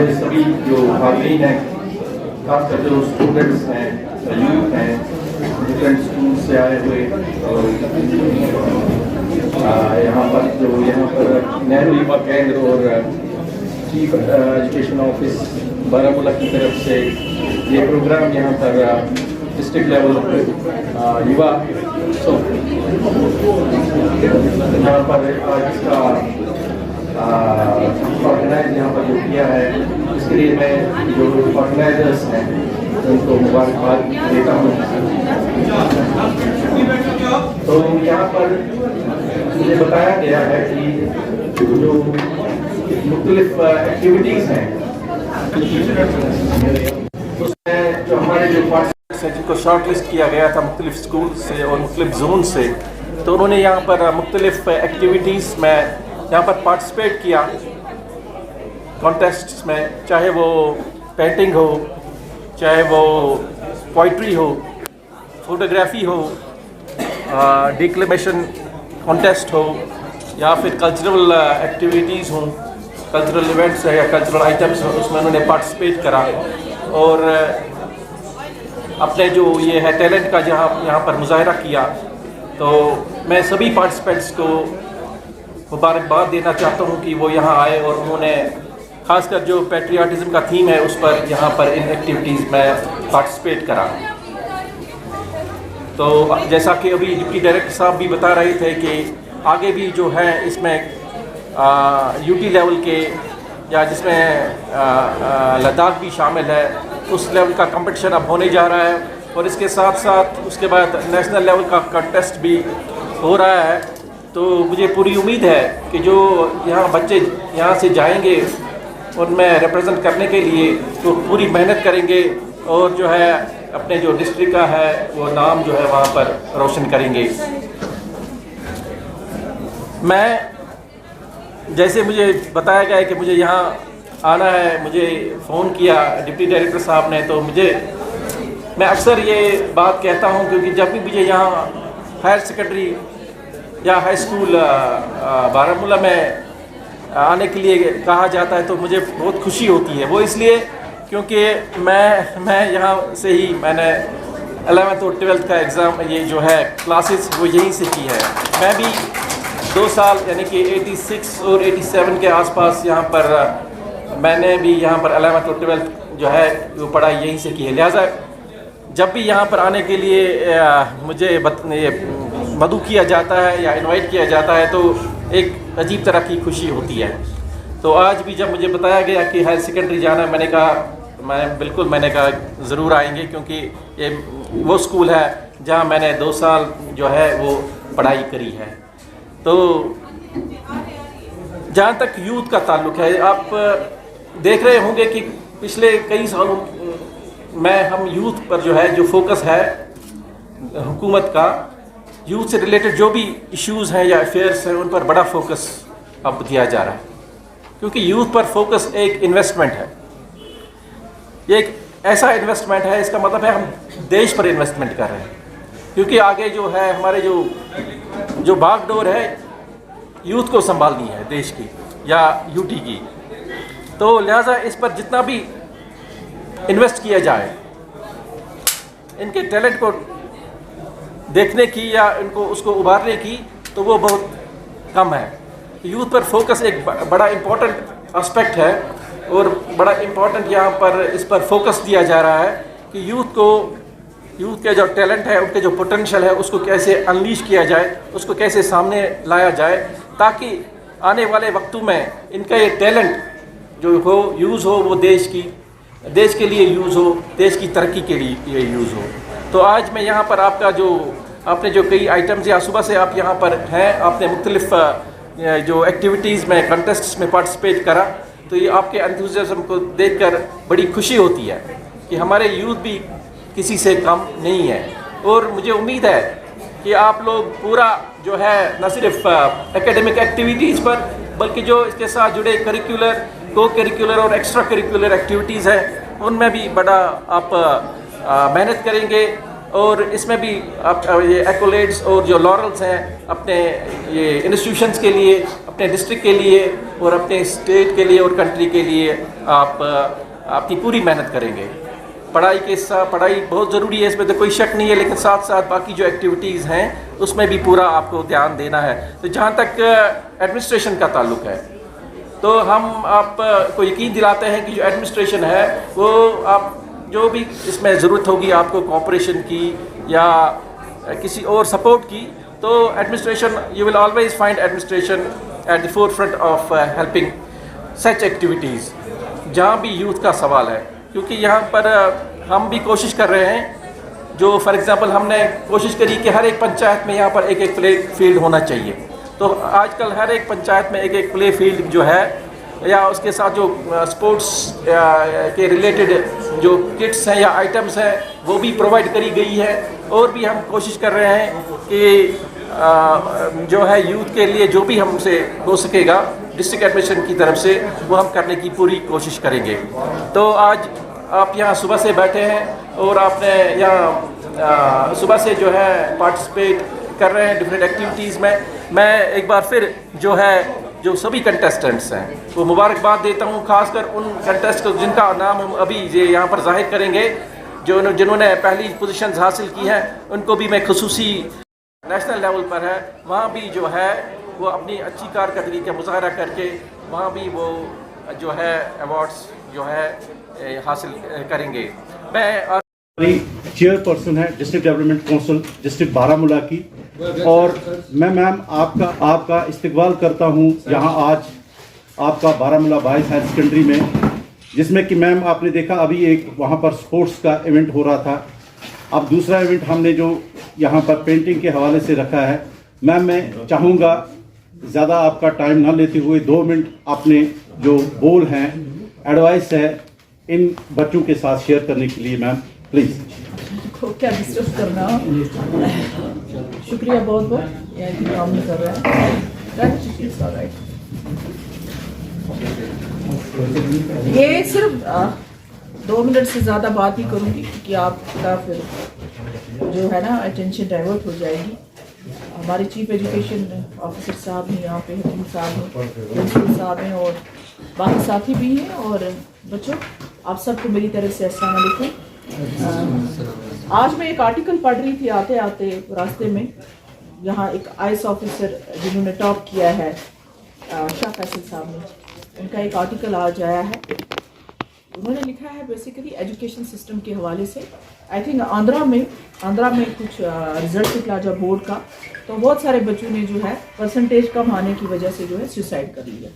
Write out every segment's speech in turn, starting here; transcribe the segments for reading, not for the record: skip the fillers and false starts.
हमारे सभी जो हाज़रीन हैं, खासकर जो स्टूडेंट्स हैं, यूथ हैं, डिफरेंट स्कूल से आए हुए, और यहाँ पर नेहरू युवा केंद्र और चीफ एजुकेशन ऑफिस बारामूला की तरफ से ये प्रोग्राम यहाँ पर डिस्ट्रिक्ट लेवल युवा यहाँ पर आज इसका ऑर्गेनाइज यहाँ पर जो किया है, इसके लिए मैं जो ऑर्गेनाइजर्स हैं उनको मुबारकबाद देता हूँ। तो यहाँ पर मुझे बताया गया है कि जो मुख्तलिफ एक्टिविटीज़ हैं उसमें जो हमारे जो पार्टिसिपेंट्स हैं जिनको शॉर्ट लिस्ट किया गया था मुख्तलिफ स्कूल से और मुख्तलिफ जोन से, तो उन्होंने यहाँ पर मुख्तलिफ एक्टिविटीज़ में यहाँ पर पार्टिसिपेट किया कॉन्टेस्ट्स में, चाहे वो पेंटिंग हो, चाहे वो पोइट्री हो, फोटोग्राफी हो, डिक्लेमेशन कॉन्टेस्ट हो, या फिर कल्चरल एक्टिविटीज़ हों, कल्चरल इवेंट्स है या कल्चरल आइटम्स हो, उसमें उन्होंने पार्टिसिपेट करा और अपने जो ये है टैलेंट का यहाँ पर मुजाहरा किया। तो मैं सभी पार्टिसिपेंट्स को मुबारकबाद देना चाहता हूँ कि वो यहाँ आए और उन्होंने ख़ासकर जो पैट्रियाटिज़म का थीम है उस पर यहाँ पर इन एक्टिविटीज़ में पार्टिसिपेट करा। तो जैसा कि अभी डिप्टी डायरेक्टर साहब भी बता रहे थे कि आगे भी जो है इसमें यूटी लेवल के या जिसमें लद्दाख भी शामिल है, उस लेवल का कंपटीशन अब होने जा रहा है और इसके साथ साथ उसके बाद नेशनल लेवल का कंटेस्ट भी हो रहा है। तो मुझे पूरी उम्मीद है कि जो यहाँ बच्चे यहाँ से जाएंगे उनमें रिप्रेजेंट करने के लिए तो पूरी मेहनत करेंगे और जो है अपने जो डिस्ट्रिक्ट का है वो नाम जो है वहाँ पर रोशन करेंगे। मैं जैसे मुझे बताया गया है कि मुझे यहाँ आना है, मुझे फ़ोन किया डिप्टी डायरेक्टर साहब ने, तो मैं अक्सर ये बात कहता हूँ क्योंकि जब भी मुझे यहाँ हायर सेकेंडरी या हाई स्कूल बारामूला में आने के लिए कहा जाता है तो मुझे बहुत खुशी होती है। वो इसलिए क्योंकि मैं यहाँ से ही मैंने 11th और 12th का एग्ज़ाम ये जो है क्लासेस वो यहीं से की है। मैं भी 2 साल यानी कि 86 और 87 के आसपास यहाँ पर मैंने भी यहाँ पर 11th और 12th जो है वो पढ़ाई यहीं से की है। लिहाजा जब भी यहाँ पर आने के लिए मुझे मदऊ किया जाता है या इनवाइट किया जाता है तो एक अजीब तरह की खुशी होती है। तो आज भी जब मुझे बताया गया कि हायर सेकेंडरी जाना है, मैंने कहा ज़रूर आएंगे क्योंकि ये वो स्कूल है जहाँ मैंने 2 साल जो है वो पढ़ाई करी है। तो जहाँ तक यूथ का ताल्लुक़ है, आप देख रहे होंगे कि पिछले कई सालों में हम यूथ पर जो है जो फोकस है हुकूमत का, यूथ से रिलेटेड जो भी इश्यूज़ हैं या अफेयर्स हैं उन पर बड़ा फोकस अब दिया जा रहा है क्योंकि यूथ पर फोकस एक इन्वेस्टमेंट है। ये एक ऐसा इन्वेस्टमेंट है, इसका मतलब है हम देश पर इन्वेस्टमेंट कर रहे हैं क्योंकि आगे जो है हमारे जो भागडोर है यूथ को संभालनी है देश की या यूटी की। तो लिहाजा इस पर जितना भी इन्वेस्ट किया जाए, इनके टैलेंट को देखने की या इनको उसको उभारने की, तो वो बहुत कम है। यूथ पर फोकस एक बड़ा इम्पोर्टेंट एस्पेक्ट है और बड़ा इम्पोर्टेंट यहाँ पर इस पर फोकस दिया जा रहा है कि यूथ के जो टैलेंट है, उनके जो पोटेंशियल है उसको कैसे अनलीश किया जाए, उसको कैसे सामने लाया जाए ताकि आने वाले वक्तों में इनका ये टैलेंट जो हो यूज़ हो, वो देश के लिए यूज़ हो, देश की तरक्की के लिए यूज़ हो। तो आज मैं यहाँ पर आपने जो कई आइटम्स या सुबह से आप यहाँ पर हैं, आपने मुख्तलिफ जो एक्टिविटीज़ में कंटेस्ट्स में पार्टिसिपेट करा, तो ये आपके एंथुसियाज्म को देखकर बड़ी खुशी होती है कि हमारे यूथ भी किसी से कम नहीं है। और मुझे उम्मीद है कि आप लोग पूरा जो है न सिर्फ एकेडमिक एक्टिविटीज़ पर बल्कि जो इसके साथ जुड़े करिकुलर, को करिकुलर और एक्स्ट्रा करिकुलर एक्टिविटीज़ हैं उनमें भी बड़ा आप मेहनत करेंगे और इसमें भी आप ये एक्कोलेड्स और जो लॉरल्स हैं अपने ये इंस्टीट्यूशंस के लिए, अपने डिस्ट्रिक्ट के लिए और अपने स्टेट के लिए और कंट्री के लिए आप आपकी पूरी मेहनत करेंगे। पढ़ाई के साथ पढ़ाई बहुत ज़रूरी है, इसमें तो कोई शक नहीं है, लेकिन साथ साथ बाकी जो एक्टिविटीज़ हैं उसमें भी पूरा आपको ध्यान देना है। तो जहाँ तक एडमिनिस्ट्रेशन का ताल्लुक है, तो हम आपको यकीन दिलाते हैं कि जो एडमिनिस्ट्रेशन है वो आप जो भी इसमें ज़रूरत होगी आपको कोऑपरेशन की या किसी और सपोर्ट की, तो administration, you will always find administration at the four front of helping such activities जहाँ भी यूथ का सवाल है। क्योंकि यहाँ पर हम भी कोशिश कर रहे हैं, जो फॉर एग्ज़ाम्पल हमने कोशिश करी कि हर एक पंचायत में यहाँ पर एक एक प्ले फील्ड होना चाहिए। तो आजकल हर एक पंचायत में एक एक प्ले फील्ड जो है, या उसके साथ जो स्पोर्ट्स के रिलेटेड जो किट्स हैं या आइटम्स हैं वो भी प्रोवाइड करी गई है। और भी हम कोशिश कर रहे हैं कि जो है यूथ के लिए जो भी हमसे हो सकेगा डिस्ट्रिक्ट एडमिनिस्ट्रेशन की तरफ से वो हम करने की पूरी कोशिश करेंगे। तो आज आप यहाँ सुबह से बैठे हैं और आपने यहाँ सुबह से जो है पार्टिसिपेट कर रहे हैं डिफरेंट एक्टिविटीज़ में। मैं एक बार फिर जो है जो सभी कंटेस्टेंट्स हैं वो मुबारकबाद देता हूँ, खासकर उन कंटेस्ट को जिनका नाम हम अभी ये यहाँ पर जाहिर करेंगे, जिन्होंने पहली पोजीशंस हासिल की हैं। उनको भी मैं खुसूसी नेशनल लेवल पर है वहाँ भी जो है वो अपनी अच्छी कारकर्दगी का मुजाहरा करके वहाँ भी वो जो है अवार्ड्स जो है हासिल करेंगे। मैं हमारी चेयरपर्सन है district development council district Baramulla की, और मैं मैम आपका इस्तकबाल करता हूँ यहाँ आज आपका बारामूला बॉयज़ हायर सेकेंडरी में, जिसमें कि मैम आपने देखा अभी एक वहाँ पर स्पोर्ट्स का इवेंट हो रहा था। अब दूसरा इवेंट हमने जो यहाँ पर पेंटिंग के हवाले से रखा है। मैम मैं चाहूँगा ज़्यादा आपका टाइम ना लेते हुए 2 मिनट अपने जो बोल हैं, एडवाइस है, इन बच्चों के साथ शेयर करने के लिए मैम प्लीज़। क्या डिस्कस करना, शुक्रिया बहुत बहुत, यहाँ काम नहीं कर रहा है। ये सिर्फ 2 मिनट से ज़्यादा बात नहीं करूँगी क्योंकि आपका फिर जो है ना अटेंशन डाइवर्ट हो जाएगी। हमारे चीफ एजुकेशन ऑफिसर साहब हैं यहाँ पे, हकीम साहब हैं, प्रिंसिपल साहब हैं और बाकी साथी भी हैं। और बच्चों आप सबको मेरी तरफ से अस्सलाम वालेकुम। आज मैं एक आर्टिकल पढ़ रही थी आते आते रास्ते में, यहाँ एक आईएएस ऑफिसर जिन्होंने टॉप किया है शाह फैसल साहब ने, उनका एक आर्टिकल आज आया है। उन्होंने लिखा है बेसिकली एजुकेशन सिस्टम के हवाले से। आई थिंक आंध्रा में कुछ रिजल्ट निकला जब बोर्ड का, तो बहुत सारे बच्चों ने जो है परसेंटेज कम आने की वजह से जो है सुसाइड कर लिया।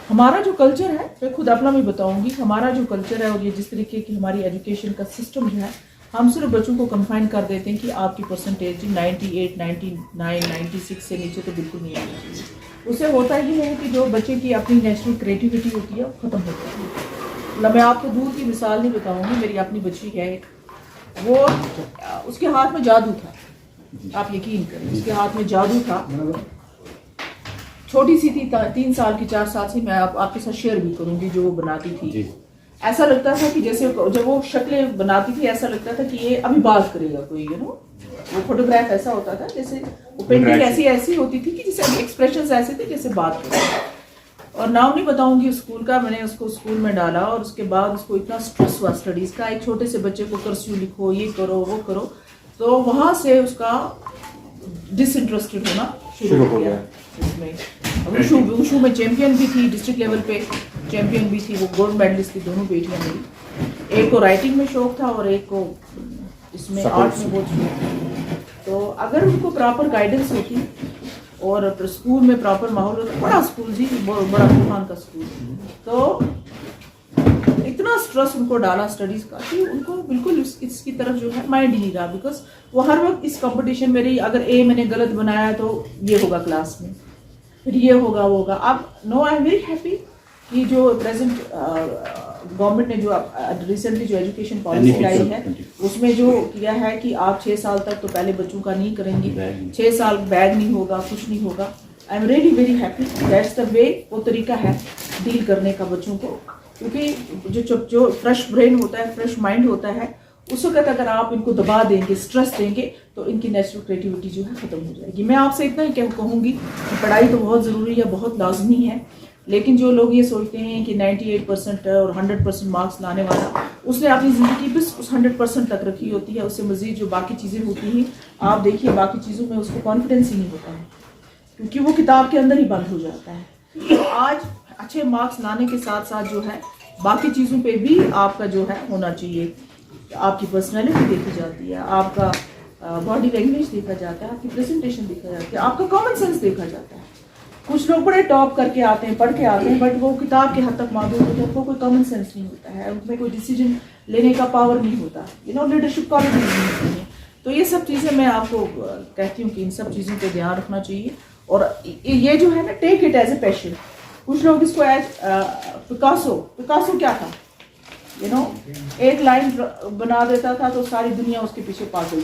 हमारा जो कल्चर है, मैं खुद अपना भी बताऊंगी, हमारा जो कल्चर है और ये जिस तरीके की हमारी एजुकेशन का सिस्टम जो है, हम सिर्फ बच्चों को कंफाइन कर देते हैं कि आपकी परसेंटेज 98, 99, 96 से नीचे तो बिल्कुल नहीं आनी चाहिए। उससे होता ही है कि जो बच्चे की अपनी नेचुरल क्रिएटिविटी होती है वो ख़त्म हो जाती है। मैं आपको दूर की मिसाल नहीं बताऊंगी, मेरी अपनी बच्ची है एक, वो उसके हाथ में जादू था, आप यकीन करें, उसके हाथ में जादू था। छोटी सी थी, 3 साल की, 4 साल से, मैं आपके साथ शेयर भी करूंगी जो वो बनाती थी। ऐसा लगता था कि जैसे जब वो शक्लें बनाती थी ऐसा लगता था कि ये अभी बात करेगा कोई, वो फोटोग्राफ ऐसा होता था जैसे, वो पेंटिंग ऐसी होती थी कि जैसे एक्सप्रेशंस ऐसे थे जैसे बात करेगा। और नाम नहीं बताऊंगी स्कूल का, मैंने उसको स्कूल में डाला और उसके बाद उसको इतना स्ट्रेस हुआ स्टडीज का। एक छोटे से बच्चे को कर्स्यू लिखो, ये करो वो करो, तो वहां से उसका डिसइंटरेस्टेड होना शुरू हो गया। इसमें वुशु में चैंपियन भी थी, डिस्ट्रिक्ट लेवल पे चैंपियन भी थी, वो गोल्ड मेडलिस्ट थी, दोनों बेटियां मेरी। एक को राइटिंग में शौक था और एक को इसमें आर्ट में बहुत शौक था। तो अगर उनको प्रॉपर गाइडेंस होती और स्कूल में प्रॉपर माहौल होता, बड़ा स्कूल जी, बड़ा तूफान का स्कूल, तो इतना स्ट्रेस उनको डाला स्टडीज का कि उनको बिल्कुल इसकी तरफ जो है माइंड ही नहीं रहा। बिकॉज वो हर वक्त इस कंपटीशन में रही, अगर मैंने गलत बनाया तो ये होगा क्लास में, फिर ये होगा वो होगा। अब no, I am very happy कि जो प्रेजेंट गवर्नमेंट ने जो रिसेंटली जो एजुकेशन पॉलिसी लाई है उसमें जो किया है कि आप 6 साल तक तो पहले बच्चों का नहीं करेंगे, 6 साल बैग नहीं होगा, कुछ नहीं होगा। I am really very happy, that's the way, वो तरीका है डील करने का बच्चों को। क्योंकि जो फ्रेश ब्रेन होता है, फ्रेश माइंड होता है, उस वक्त अगर आप इनको दबा देंगे, स्ट्रेस देंगे, तो इनकी नेचुरल क्रिएटिविटी जो है ख़त्म हो जाएगी। मैं आपसे इतना ही कहूँगी कि पढ़ाई तो बहुत ज़रूरी है, बहुत लाजमी है, लेकिन जो लोग ये सोचते हैं कि 98% और 100% मार्क्स लाने वाला, उसने अपनी ज़िंदगी बस उस 100% तक रखी होती है। उससे मज़ीद जो बाकी चीज़ें होती हैं, आप देखिए बाकी चीज़ों में उसको कॉन्फिडेंस ही नहीं होता है, क्योंकि वो किताब के अंदर ही बंद हो जाता है। तो आज अच्छे मार्क्स लाने के साथ साथ जो है बाकी चीज़ों पे भी आपका जो है होना चाहिए। आपकी पर्सनैलिटी देखी जाती है, आपका बॉडी लैंग्वेज देखा जाता है, आपकी प्रेजेंटेशन देखा जाता है, आपका कॉमन सेंस देखा जाता है। कुछ लोग बड़े टॉप करके आते हैं, पढ़ के आते हैं, बट वो किताब के हद तक मालूम होते हैं, उनको कोई कॉमन सेंस नहीं होता है, उनमें कोई डिसीजन लेने का पावर नहीं होता, लीडरशिप क्वालिटी नहीं होती है। तो ये सब चीज़ें मैं आपको कहती हूँ कि इन सब चीज़ों पे ध्यान रखना चाहिए। और ये जो है ना, take it as a passion. कुछ लोग इसको एज पिकासो क्या था, एक लाइन बना देता था तो सारी दुनिया उसके पीछे पागल।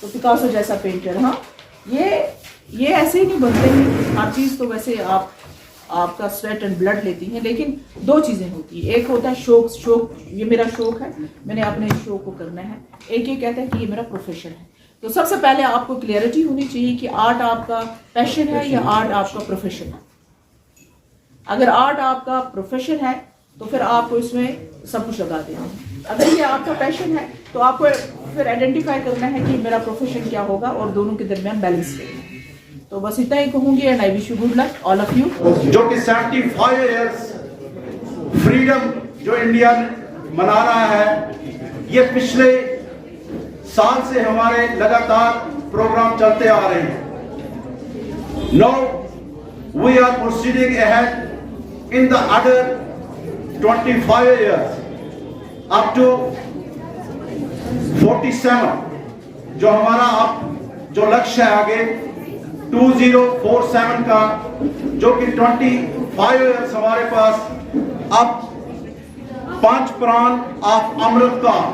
तो पिकासो जैसा पेंटर, हाँ, ये ऐसे ही नहीं बनते हैं। हर चीज़ तो वैसे आपका स्वेट एंड ब्लड लेती हैं, लेकिन दो चीज़ें होती हैं। एक होता है शौक, ये मेरा शौक है, मैंने अपने शौक को करना है। एक ये कहता है कि ये मेरा प्रोफेशन है। तो सबसे पहले आपको क्लियरिटी होनी चाहिए कि आर्ट आपका पैशन है या आर्ट आपका प्रोफेशन है। अगर आर्ट आपका प्रोफेशन है तो फिर आपको इसमें सब कुछ लगा देना है। अगर ये आपका पैशन है तो आपको फिर आइडेंटिफाई करना है कि मेरा प्रोफेशन क्या होगा और दोनों के दरमियान बैलेंस करना है। तो बस इतना ही कहूंगी, and I wish you good luck all of you. जो कि 75 इयर्स फ्रीडम जो इंडिया मना रहा है, ये पिछले साल से हमारे लगातार प्रोग्राम चलते आ रहे हैं। Now we are proceeding ahead in the other 25 years up to 47, जो हमारा अब जो लक्ष्य है आगे 2047 का, जो कि 25 years हमारे पास अब 5 प्राण ऑफ अमृतकाल,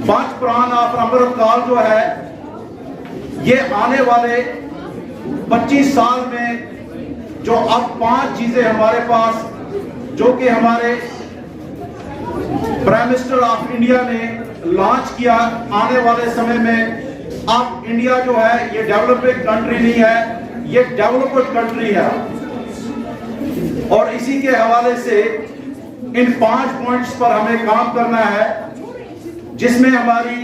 5 प्राण ऑफ अमृतकाल जो है, ये आने वाले 25 साल में जो अब 5 चीजें हमारे पास, जो कि हमारे प्राइम मिनिस्टर ऑफ इंडिया ने लॉन्च किया, आने वाले समय में अब इंडिया जो है ये डेवलपिंग कंट्री नहीं है, ये डेवलप्ड कंट्री है। और इसी के हवाले से इन 5 पॉइंट्स पर हमें काम करना है, जिसमें हमारी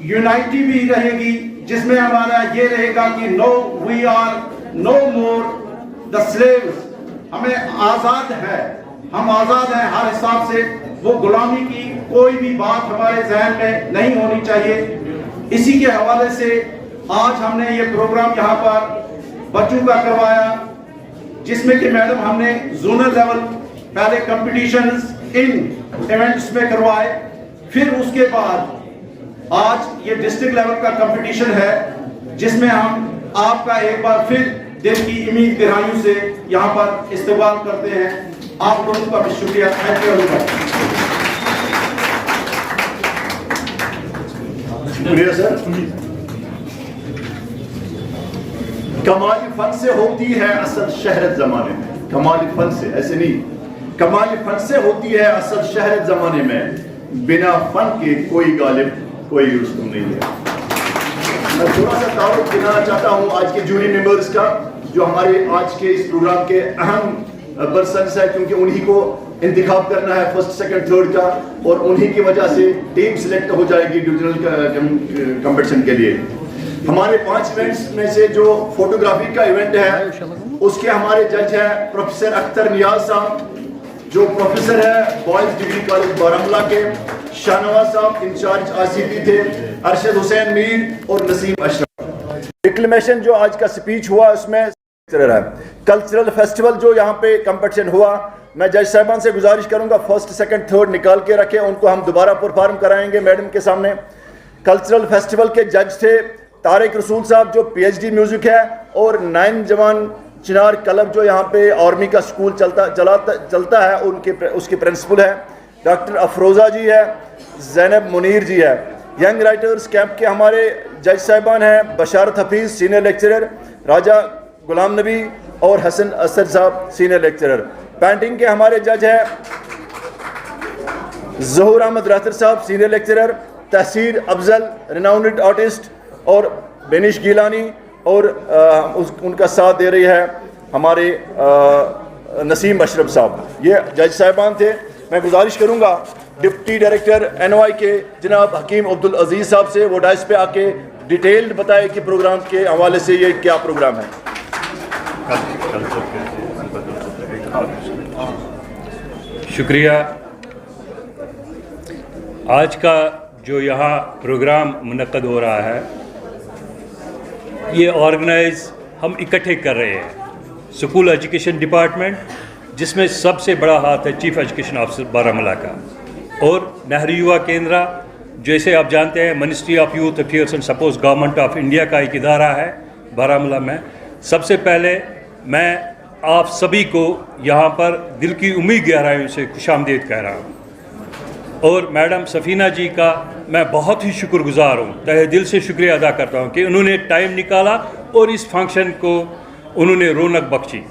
यूनाइटी भी रहेगी, जिसमें हमारा ये रहेगा कि no we are no more the slaves, हमें आजाद है, हम आजाद हैं हर हिसाब से। वो गुलामी की कोई भी बात हमारे जहन में नहीं होनी चाहिए। इसी के हवाले से आज हमने ये प्रोग्राम यहाँ पर बच्चों का करवाया, जिसमें कि मैडम हमने जोनल लेवल पहले कंपटीशंस इन इवेंट्स में करवाए, फिर उसके बाद आज ये डिस्ट्रिक्ट लेवल का कंपटीशन है, जिसमें हम आपका एक बार फिर दिल की उम्मीद गहराइयों से यहाँ पर इस्तेमाल करते हैं। आप लोगों का भी शुक्रिया। Thank you. शुक्रिया सर। कमाली फन से होती है असल शहरत जमाने में, कमाली फन से, ऐसे नहीं, कमाली फन से होती है असल शहरत जमाने में, बिना फन के कोई गालिब कोई रुस्तुम नहीं है। मैं थोड़ा सा तारुफ दिलाना चाहता हूँ आज के जूरी मेंबर्स का, जो हमारे आज के इस प्रोग्राम के अहम पर्सन्स है, क्योंकि उन्हीं को इंतखाब करना है फर्स्ट सेकंड थर्ड का, और उन्हीं की वजह से टीम सिलेक्ट हो जाएगी डिविजनल कंपटीशन के लिए। हमारे 5 इवेंट्स में से जो फोटोग्राफी का इवेंट है, उसके हमारे जज हैं प्रोफेसर अख्तर नियाज साहब, जो प्रोफेसर है बॉयज डिग्री कॉलेज बारामूला के, शाहनवाज साहब इंचार्ज आसिफी थे, अरशद हुसैन मीर और नसीम अशरफ। डिक्लेमेशन जो आज का स्पीच हुआ उसमें कल्चरल फेस्टिवल जो यहाँ पे कंपटीशन हुआ, मैं जज साहबान से गुजारिश करूंगा फर्स्ट सेकंड थर्ड निकाल के रखें, उनको हम दोबारा परफॉर्म कराएंगे मैडम के सामने। कल्चरल फेस्टिवल के जज थे तारिक रसूल साहब, जो PhD म्यूजिक है, और 9 जवान चिनार क्लब जो यहाँ पे आर्मी का स्कूल चलता है, उसके प्रिंसिपल है डॉक्टर अफरोज़ा जी है, जैनब मुनीर जी है। यंग राइटर्स कैंप के हमारे जज साहबान हैं बशारत हफीज़ सीनियर लेक्चरर, राजा गुलाम नबी और हसन असद साहब सीनियर लेक्चरर। पेंटिंग के हमारे जज हैं ज़हूर अहमद रातर साहब senior lecturer, Tahseer Afzal renowned artist, और बेनिश गिलानी, और उनका साथ दे रही है हमारे नसीम अशरफ साहब। ये जज साहिबान थे। मैं गुजारिश करूँगा डिप्टी डायरेक्टर NY के जनाब हकीम अब्दुल अजीज़ साहब से वो डाइस पे आके डिटेल्ड बताए कि प्रोग्राम के हवाले से ये क्या प्रोग्राम है। शुक्रिया। आज का जो यहाँ प्रोग्राम मुनक्कद हो रहा है, ये ऑर्गेनाइज हम इकट्ठे कर रहे हैं स्कूल एजुकेशन डिपार्टमेंट, जिसमें सबसे बड़ा हाथ है चीफ एजुकेशन ऑफिसर बारामूला का, और नेहरू युवा केंद्र, जैसे आप जानते हैं ministry of youth affairs and supports government of India का एक इदारा है बारामूला में। सबसे पहले मैं आप सभी को यहाँ पर दिल की उम्मीद गहराइयों से खुशामदीद कह रहा हूँ, और मैडम सफ़ीना जी का मैं बहुत ही शुक्रगुजार हूँ, तहे दिल से शुक्रिया अदा करता हूँ कि उन्होंने टाइम निकाला और इस फंक्शन को उन्होंने रौनक बख्शी।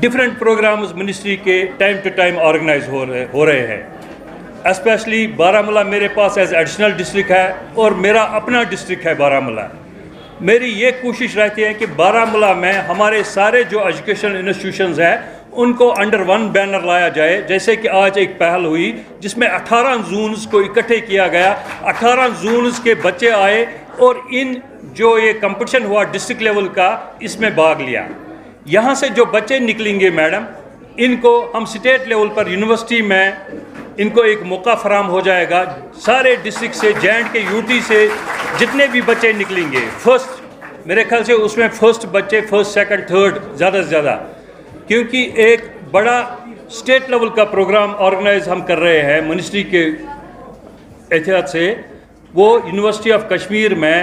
डिफरेंट प्रोग्राम्स मिनिस्ट्री के टाइम टू टाइम ऑर्गेनाइज हो रहे हैं। स्पेशली बारामूला मेरे पास एज एडिशनल डिस्ट्रिक्ट है और मेरा अपना डिस्ट्रिक्ट है बारामूला। मेरी ये कोशिश रहती है कि बारामूला में हमारे सारे जो एजुकेशन इंस्टीट्यूशंस हैं उनको अंडर वन बैनर लाया जाए। जैसे कि आज एक पहल हुई जिसमें 18 जून्स को इकट्ठे किया गया, 18 जून्स के बच्चे आए और इन जो ये कंपटीशन हुआ डिस्ट्रिक्ट लेवल का, इसमें भाग लिया। यहाँ से जो बच्चे निकलेंगे मैडम, इनको हम स्टेट लेवल पर यूनिवर्सिटी में इनको एक मौका फराम हो जाएगा। सारे डिस्ट्रिक्ट से, J&K UT से जितने भी बच्चे निकलेंगे, फर्स्ट मेरे ख्याल से उसमें फर्स्ट बच्चे फर्स्ट सेकंड थर्ड ज़्यादा से ज़्यादा, क्योंकि एक बड़ा स्टेट लेवल का प्रोग्राम ऑर्गेनाइज हम कर रहे हैं मिनिस्ट्री के एहतियात से। वो यूनिवर्सिटी ऑफ कश्मीर में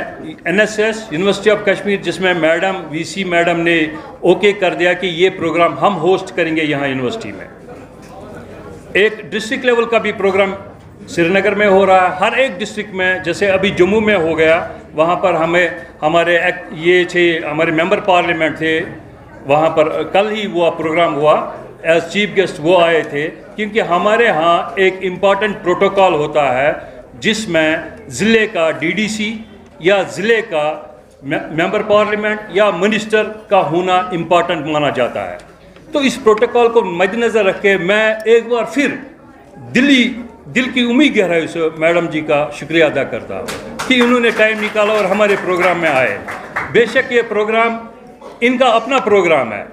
NSS यूनिवर्सिटी ऑफ कश्मीर, जिसमें मैडम VC मैडम ने ओके कर दिया कि ये प्रोग्राम हम होस्ट करेंगे यहाँ यूनिवर्सिटी में। एक डिस्ट्रिक्ट लेवल का भी प्रोग्राम श्रीनगर में हो रहा है, हर एक डिस्ट्रिक्ट में। जैसे अभी जम्मू में हो गया, वहाँ पर हमारे मेंबर पार्लियामेंट थे, वहाँ पर कल ही वो प्रोग्राम हुआ, एज चीफ गेस्ट वो आए थे, क्योंकि हमारे यहाँ एक इम्पॉर्टेंट प्रोटोकॉल होता है जिसमें ज़िले का DDC या ज़िले का मेंबर पार्लियामेंट या मिनिस्टर का होना इम्पॉर्टेंट माना जाता है। तो इस प्रोटोकॉल को मद्देनज़र रख के मैं एक बार फिर दिल की उम्मीद गहराई से मैडम जी का शुक्रिया अदा करता हूँ कि उन्होंने टाइम निकाला और हमारे प्रोग्राम में आए। बेशक ये प्रोग्राम इनका अपना प्रोग्राम है,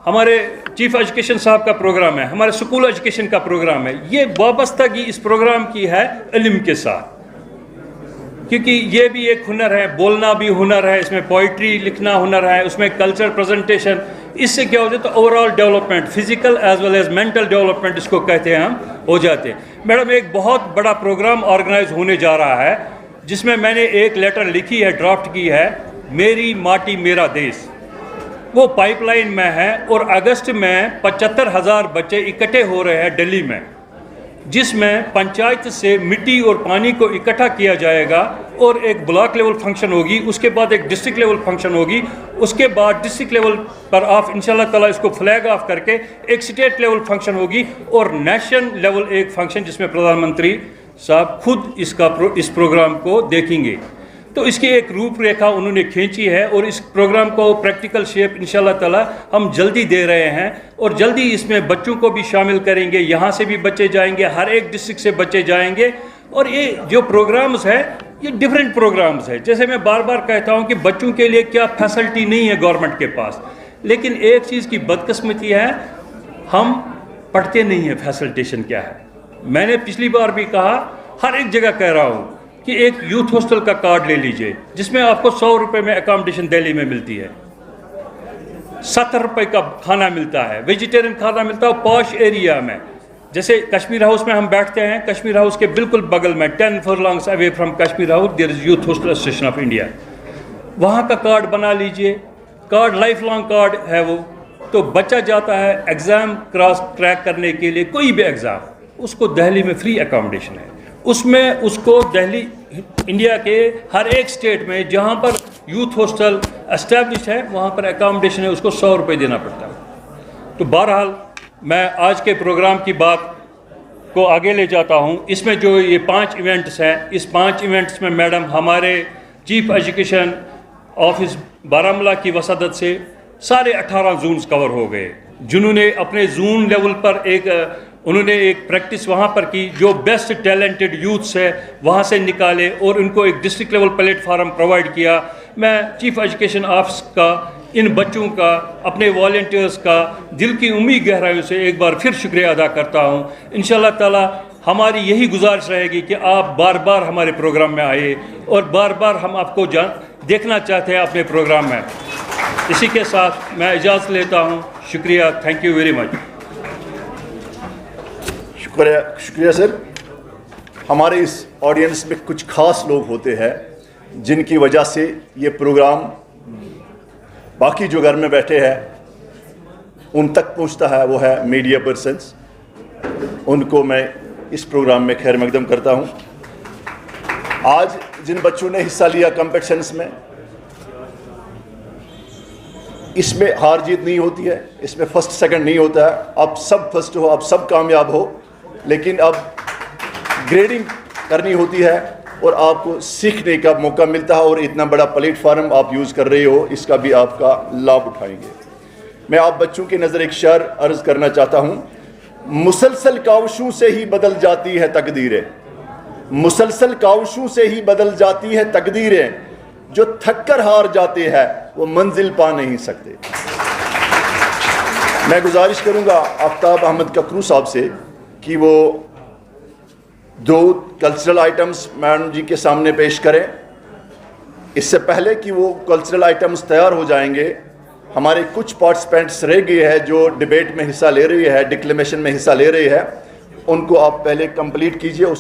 हमारे चीफ एजुकेशन साहब का प्रोग्राम है, हमारे स्कूल एजुकेशन का प्रोग्राम है। ये वाबस्तगी इस प्रोग्राम की है इल्म के साथ, क्योंकि ये भी एक हुनर है, बोलना भी हुनर है, इसमें पोइट्री लिखना हुनर है, उसमें कल्चर प्रेजेंटेशन। इससे क्या होता है, तो overall development, physical as well as mental development इसको कहते हैं हम, हो जाते हैं। मैडम एक बहुत बड़ा प्रोग्राम ऑर्गेनाइज होने जा रहा है जिसमें मैंने एक लेटर लिखी है, ड्राफ्ट की है, मेरी माटी मेरा देश। वो पाइपलाइन में है और अगस्त में 75,000 बच्चे इकट्ठे हो रहे हैं दिल्ली में, जिसमें पंचायत से मिट्टी और पानी को इकट्ठा किया जाएगा और एक ब्लॉक लेवल फंक्शन होगी, उसके बाद एक डिस्ट्रिक्ट लेवल फंक्शन होगी, उसके बाद डिस्ट्रिक्ट लेवल पर ऑफ इंशाल्लाह ताला इसको फ्लैग ऑफ करके एक स्टेट लेवल फंक्शन होगी और नेशनल लेवल एक फंक्शन जिसमें प्रधानमंत्री साहब खुद इस प्रोग्राम को देखेंगे। तो इसकी एक रूपरेखा उन्होंने खींची है और इस प्रोग्राम को प्रैक्टिकल शेप इंशाल्लाह ताला हम जल्दी दे रहे हैं और जल्दी इसमें बच्चों को भी शामिल करेंगे। यहाँ से भी बच्चे जाएंगे, हर एक डिस्ट्रिक्ट से बच्चे जाएंगे। और ये जो प्रोग्राम्स है ये डिफरेंट प्रोग्राम्स है। जैसे मैं बार बार कहता हूँ कि बच्चों के लिए क्या फैसिलिटी नहीं है गवर्नमेंट के पास, लेकिन एक चीज़ की बदकिस्मती है, हम पढ़ते नहीं हैं फैसिलिटेशन क्या है। मैंने पिछली बार भी कहा, हर एक जगह कह रहा हूँ कि एक यूथ हॉस्टल का कार्ड ले लीजिए जिसमें आपको 100 रुपये में अकोमोडेशन दिल्ली में मिलती है, 70 रुपये का खाना मिलता है, वेजिटेरियन खाना मिलता है पॉश एरिया में। जैसे कश्मीर हाउस में हम बैठते हैं, कश्मीर हाउस के बिल्कुल बगल में 10 furlongs away from Kashmir house there is youth hostel association of India. वहाँ का कार्ड बना लीजिए, कार्ड लाइफ लॉन्ग कार्ड है वो। तो बच्चा जाता है एग्ज़ाम क्रैक करने के लिए, कोई भी एग्ज़ाम, उसको दिल्ली में फ्री अकोमोडेशन है। उसमें उसको दिल्ली इंडिया के हर एक स्टेट में जहाँ पर यूथ हॉस्टल एस्टैब्लिश है वहाँ पर अकोमोडेशन है, उसको 100 रुपये देना पड़ता है। तो बहरहाल मैं आज के प्रोग्राम की बात को आगे ले जाता हूं। इसमें जो ये 5 इवेंट्स हैं, इस 5 इवेंट्स में मैडम हमारे चीफ एजुकेशन ऑफिस बारामूला की वसादत से सारे 18 जोन्स कवर हो गए, जिन्होंने अपने जोन लेवल पर उन्होंने एक प्रैक्टिस वहाँ पर की, जो बेस्ट टैलेंटेड यूथ्स है वहाँ से निकाले और उनको एक डिस्ट्रिक्ट लेवल प्लेटफार्म प्रोवाइड किया। मैं चीफ एजुकेशन ऑफिस का, इन बच्चों का, अपने वॉलंटियर्स का दिल की उम्मीद गहराइयों से एक बार फिर शुक्रिया अदा करता हूँ। इंशाल्लाह ताला हमारी यही गुजारिश रहेगी कि आप बार बार हमारे प्रोग्राम में आए और बार बार हम आपको देखना चाहते हैं अपने प्रोग्राम में। इसी के साथ मैं इजाज़त लेता हूँ। शुक्रिया, थैंक यू वेरी मच। शुक्रिया सर। हमारे इस ऑडियंस में कुछ खास लोग होते हैं जिनकी वजह से ये प्रोग्राम बाकी जो घर में बैठे हैं उन तक पहुंचता है, वो है मीडिया पर्सन्स। उनको मैं इस प्रोग्राम में खैर मकदम करता हूं। आज जिन बच्चों ने हिस्सा लिया कंपटीशंस में, इसमें हार जीत नहीं होती है, इसमें फर्स्ट सेकंड नहीं होता है। आप सब फर्स्ट हो, आप सब कामयाब हो, लेकिन अब ग्रेडिंग करनी होती है और आपको सीखने का मौका मिलता है और इतना बड़ा प्लेटफार्म आप यूज़ कर रहे हो, इसका भी आपका लाभ उठाएंगे। मैं आप बच्चों की नज़र एक शेर अर्ज़ करना चाहता हूँ। मुसलसल काविशों से ही बदल जाती है तकदीरें, मुसलसल काविशों से ही बदल जाती है तकदीरें, जो थक कर हार जाते हैं वो मंजिल पा नहीं सकते। मैं गुजारिश करूँगा आफ्ताब अहमद ककरू साहब से कि वो 2 कल्चरल आइटम्स मैडम जी के सामने पेश करें। इससे पहले कि वो कल्चरल आइटम्स तैयार हो जाएंगे, हमारे कुछ पार्टिसिपेंट्स रह गए हैं जो डिबेट में हिस्सा ले रही है, डिक्लेमेशन में हिस्सा ले रही है, उनको आप पहले कंप्लीट कीजिए।